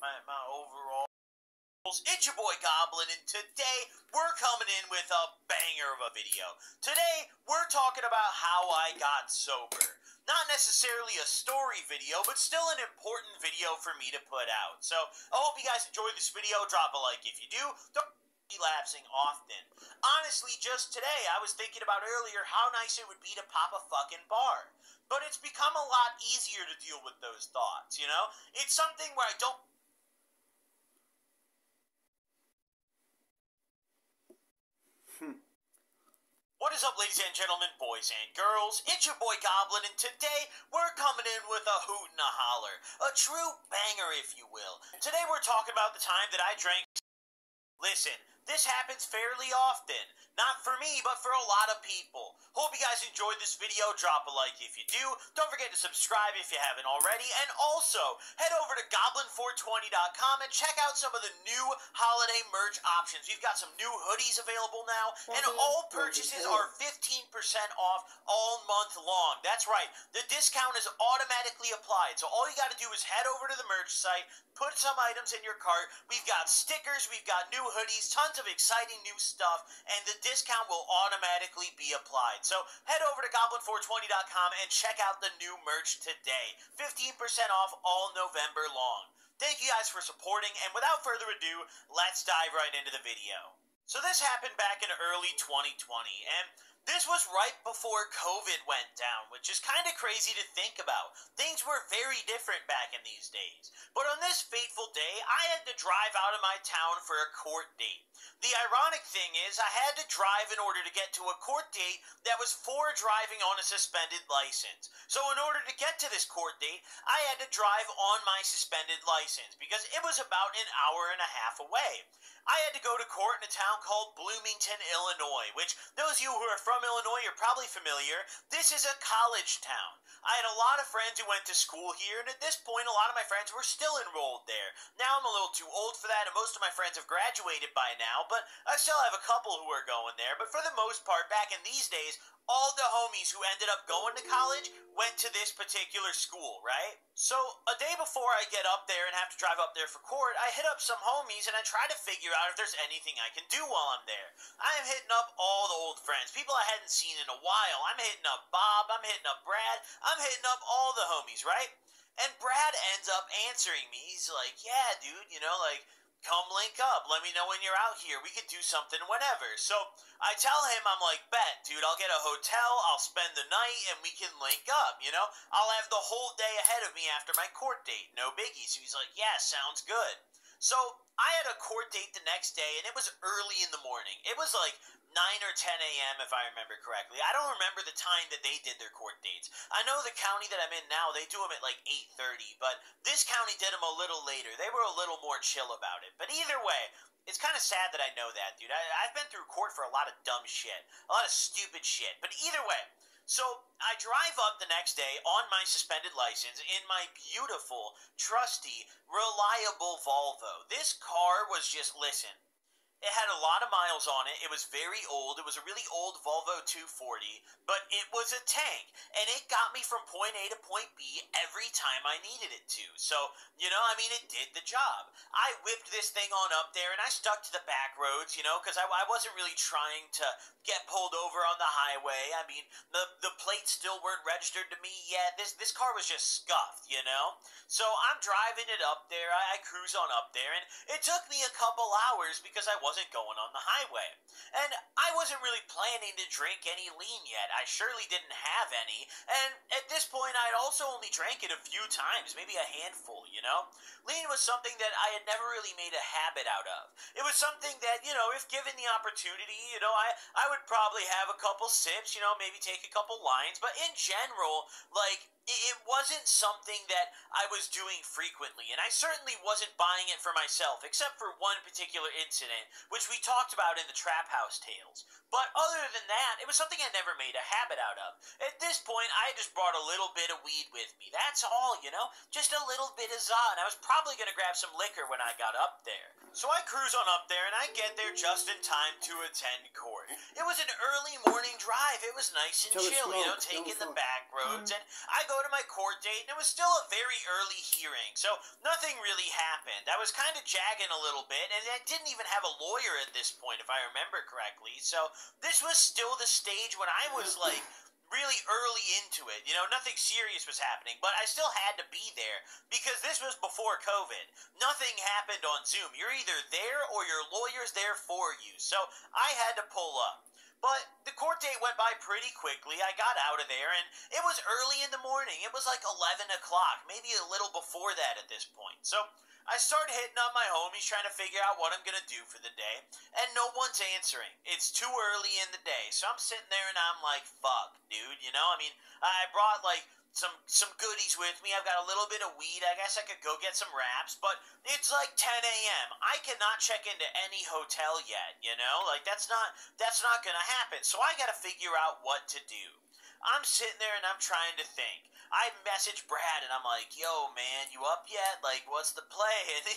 my overall. It's your boy Goblin, and today we're coming in with a banger of a video. Today we're talking about how I got sober. Not necessarily a story video, but still an important video for me to put out. So I hope you guys enjoyed this video. Drop a like if you do. Don't be lapsing often. Honestly, just today I was thinking about earlier how nice it would be to pop a fucking bar. But it's become a lot easier to deal with those thoughts, you know? It's something where I don't. What is up, ladies and gentlemen, boys and girls? It's your boy Goblin, and today we're coming in with a hoot and a holler. A true banger, if you will. Today we're talking about the time that I drank. Listen, this happens fairly often. Not for me, but for a lot of people. Hope you guys enjoyed this video. Drop a like if you do. Don't forget to subscribe if you haven't already. And also, head over to goblin420.com and check out some of the new holiday merch options. We've got some new hoodies available now. And all purchases are 15% off all month long. That's right. The discount is automatically applied. So all you got to do is head over to the merch site, put some items in your cart. We've got stickers, we've got new hoodies, tons of exciting new stuff, and the discount will automatically be applied. So head over to goblin420.com and check out the new merch today. 15% off all November long. Thank you guys for supporting, and without further ado, let's dive right into the video. So this happened back in early 2020, and this was right before COVID went down, which is kind of crazy to think about. Things were very different back in these days. But on this fateful day, I had to drive out of my town for a court date. The ironic thing is, I had to drive in order to get to a court date that was for driving on a suspended license. So in order to get to this court date, I had to drive on my suspended license because it was about an hour and a half away. I had to go to court in a town called Bloomington, Illinois, which those of you who are from Illinois are probably familiar. This is a college town. I had a lot of friends who went to school here, and at this point, a lot of my friends were still enrolled there. Now I'm a little too old for that, and most of my friends have graduated by now, but I still have a couple who are going there. But for the most part, back in these days, all the homies who ended up going to college went to this particular school, right? So a day before I get up there and have to drive up there for court, I hit up some homies and I try to figure out if there's anything I can do while I'm there. I'm hitting up all the old friends, people I hadn't seen in a while. I'm hitting up Bob, I'm hitting up Brad, I'm hitting up all the homies, right? And Brad ends up answering me. He's like, yeah, dude, you know, like, come link up. Let me know when you're out here. We could do something whenever. So I tell him, I'm like, bet, dude, I'll get a hotel, I'll spend the night, and we can link up, you know? I'll have the whole day ahead of me after my court date. No biggie. So he's like, yeah, sounds good. So I had a court date the next day, and it was early in the morning. It was like 9 or 10 a.m. if I remember correctly. I don't remember the time that they did their court dates. I know the county that I'm in now, they do them at like 8:30, but this county did them a little later. They were a little more chill about it. But either way, it's kind of sad that I know that, dude. I've been through court for a lot of dumb shit, a lot of stupid shit. But either way, so I drive up the next day on my suspended license in my beautiful, trusty, reliable Volvo. This car was just, listen, it had a lot of miles on it. It was very old. It was a really old Volvo 240, but it was a tank, and it got me from point A to point B every time I needed it to. So, you know, I mean, it did the job. I whipped this thing on up there, and I stuck to the back roads, you know, because I wasn't really trying to get pulled over on the highway. I mean, the plates still weren't registered to me yet. This car was just scuffed, you know? So I'm driving it up there. I cruise on up there, and it took me a couple hours because I wasn't going on the highway. And I wasn't really planning to drink any lean yet. I surely didn't have any. And at this point, I'd also only drank it a few times, maybe a handful, you know? Lean was something that I had never really made a habit out of. It was something that, you know, if given the opportunity, you know, I would probably have a couple sips, you know, maybe take a couple lines. But in general, like, it wasn't something that I was doing frequently, and I certainly wasn't buying it for myself, except for one particular incident, which we talked about in the Trap House Tales. But other than that, it was something I never made a habit out of. At this point, I just brought a little bit of weed with me. That's all, you know? Just a little bit of za, and I was probably going to grab some liquor when I got up there. So I cruise on up there, and I get there just in time to attend court. It was an early morning drive. It was nice and chill, you know, taking the back roads, and I go go to my court date, and it was still a very early hearing, so nothing really happened. I was kind of jagging a little bit, and I didn't even have a lawyer at this point, if I remember correctly, so this was still the stage when I was, like, really early into it. You know, nothing serious was happening, but I still had to be there because this was before COVID. Nothing happened on Zoom. You're either there or your lawyer's there for you, so I had to pull up. But the court date went by pretty quickly. I got out of there, and it was early in the morning. It was like 11 o'clock, maybe a little before that at this point. So I started hitting on my homies, trying to figure out what I'm going to do for the day, and no one's answering. It's too early in the day, so I'm sitting there, and I'm like, fuck, dude, you know? I mean, I brought, like, some goodies with me. I've got a little bit of weed. I guess I could go get some wraps, but it's like 10 a.m. I cannot check into any hotel yet, you know? Like, that's not gonna happen, so I gotta figure out what to do. I'm sitting there and I'm trying to think. I message Brad and I'm like, yo, man, you up yet? Like, what's the play? And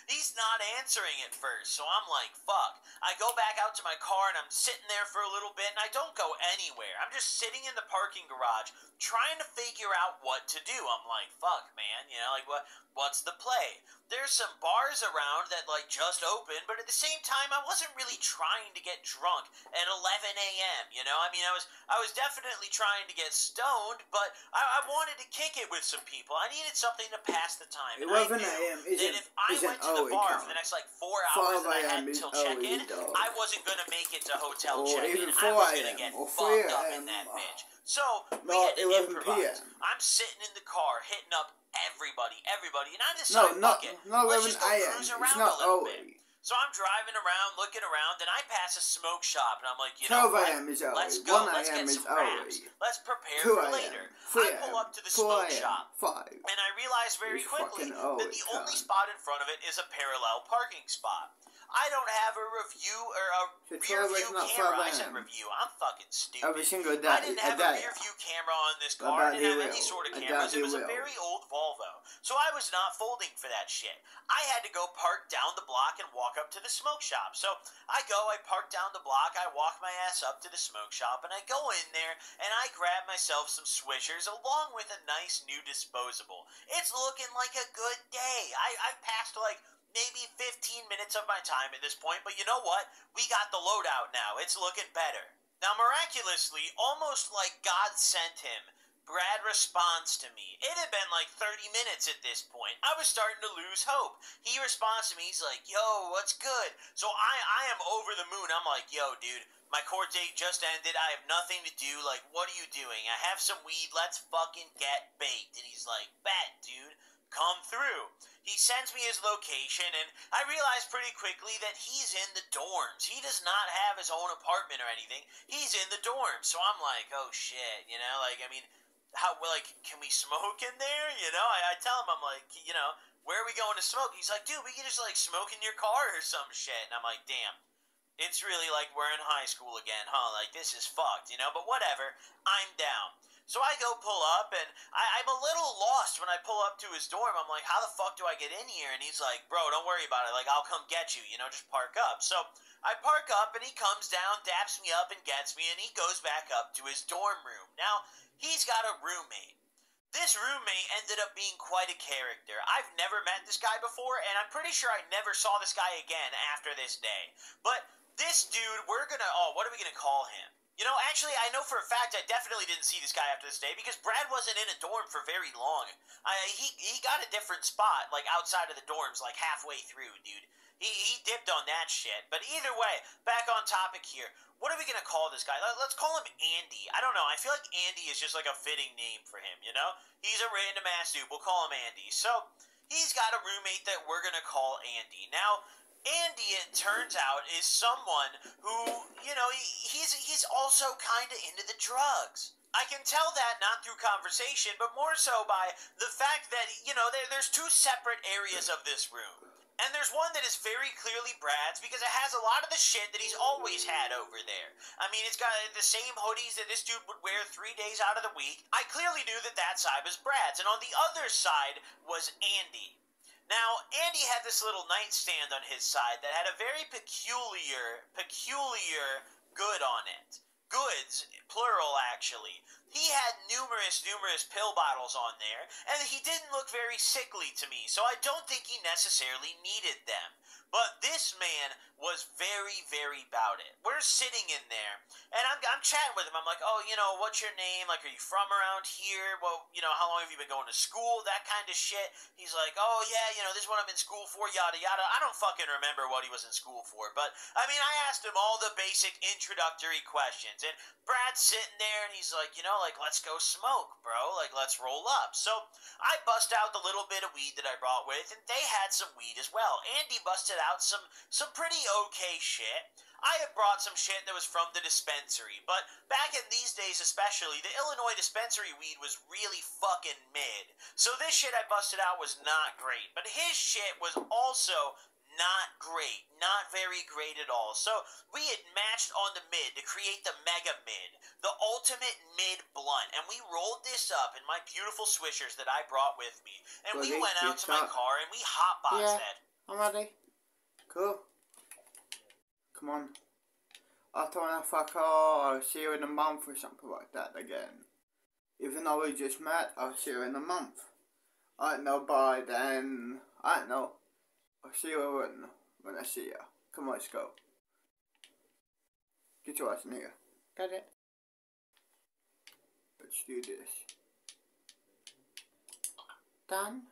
he's not answering at first, so I'm like, fuck. I go back out to my car and I'm sitting there for a little bit and I don't go anywhere. I'm just sitting in the parking garage trying to figure out what to do. I'm like, fuck, man, you know, like, what's the play? There's some bars around that, like, just opened, but at the same time, I wasn't really trying to get drunk at 11 a.m., you know? I mean, I was definitely trying to get stoned, but I wanted to kick it with some people. I needed something to pass the time. 11 a.m. That if I went to the bar for the next, like, 4 hours and I had until check-in, I wasn't going to make it to hotel check-in. I was going to get fucked up in that bitch. So, we had to improvise. I'm sitting in the car, hitting up everybody, and I decided, not 11 let's just go a.m. cruise around a little bit. So I'm driving around, looking around, and I pass a smoke shop, and I'm like, you know what? 12 a.m. is early. Let's go. 1 Let's a.m. get is some wraps. early. Let's prepare 2 for a.m. later. 3 I pull a.m. up to the 4 smoke a.m. shop, 5. and I realize very quickly that the only spot in front of it is a parallel parking spot. I don't have a review or a rear view camera. I said review. I'm fucking stupid. Every single day. I didn't have a rear view camera on this car. I didn't have any sort of cameras. It was a will. very old Volvo. So I was not folding for that shit. I had to go park down the block and walk up to the smoke shop. So I park down the block, I walk my ass up to the smoke shop, and I go in there, and I grab myself some Swishers along with a nice new disposable. It's looking like a good day. I've passed, like, maybe 15 minutes of my time at this point, but you know what? We got the loadout now. It's looking better. Now, miraculously, almost like God sent him, Brad responds to me. It had been like 30 minutes at this point. I was starting to lose hope. He responds to me. He's like, yo, what's good? So I am over the moon. I'm like, yo, dude, my court date just ended. I have nothing to do. Like, what are you doing? I have some weed. Let's fucking get baked. And he's like, bet, dude. Come through. He sends me his location, and I realize pretty quickly that he's in the dorms. He does not have his own apartment or anything. He's in the dorms. So I'm like, oh shit, you know, like, I mean, can we smoke in there? You know, I tell him, I'm like, you know, where are we going to smoke? He's like, dude, we can just, like, smoke in your car or some shit. And I'm like, damn, it's really like we're in high school again, huh? Like, this is fucked, you know, but whatever, I'm down. So I go pull up, and I'm a little lost when I pull up to his dorm. I'm like, how the fuck do I get in here? And he's like, bro, don't worry about it. Like, I'll come get you, you know, just park up. So I park up, and he comes down, daps me up, and gets me, and he goes back up to his dorm room. Now, he's got a roommate. This roommate ended up being quite a character. I've never met this guy before, and I'm pretty sure I never saw this guy again after this day. But this dude, what are we gonna call him? You know, actually, I know for a fact I definitely didn't see this guy after this day because Brad wasn't in a dorm for very long. He got a different spot, like, outside of the dorms, like, halfway through, dude. He dipped on that shit. But either way, back on topic here. What are we going to call this guy? Let's call him Andy. I don't know. I feel like Andy is just, like, a fitting name for him, you know? He's a random ass dude. We'll call him Andy. So, he's got a roommate that we're going to call Andy. Now, Andy, it turns out, is someone who, you know, he's also kind of into the drugs. I can tell that not through conversation, but more so by the fact that, you know, there's two separate areas of this room. And there's one that is very clearly Brad's because it has a lot of the shit that he's always had over there. I mean, it's got the same hoodies that this dude would wear 3 days out of the week. I clearly knew that side was Brad's. And on the other side was Andy. Now, Andy had this little nightstand on his side that had a very peculiar good on it. Goods, plural, actually. He had numerous pill bottles on there, and he didn't look very sickly to me, so I don't think he necessarily needed them. But this man was very about it. We're sitting in there, and I'm chatting with him. I'm like, oh, what's your name? Like, are you from around here? Well, how long have you been going to school? That kind of shit. He's like, oh, yeah, this is what I'm in school for, yada, yada. I don't fucking remember what he was in school for, but, I mean, I asked him all the basic introductory questions, and Brad's sitting there, and he's like, let's go smoke, bro. Like, let's roll up. So I bust out the little bit of weed that I brought with, and they had some weed as well. Andy busted out some pretty okay shit. I had brought some shit that was from the dispensary, but back in these days especially, the Illinois dispensary weed was really fucking mid. So this shit I busted out was not great, but his shit was also not great. Not very great at all. So we had matched on the mid to create the mega mid, the ultimate mid blunt, and we rolled this up in my beautiful swishers that I brought with me, and we went out to my car and we hotboxed that. I'm ready. Cool. Come on. I don't want to fuck off. I'll see you in a month or something like that again. Even though we just met, I'll see you in a month. I don't know, by then. I don't know. I'll see you when I see you. Come on, let's go. Get your ass in here. Got it. Let's do this. Done.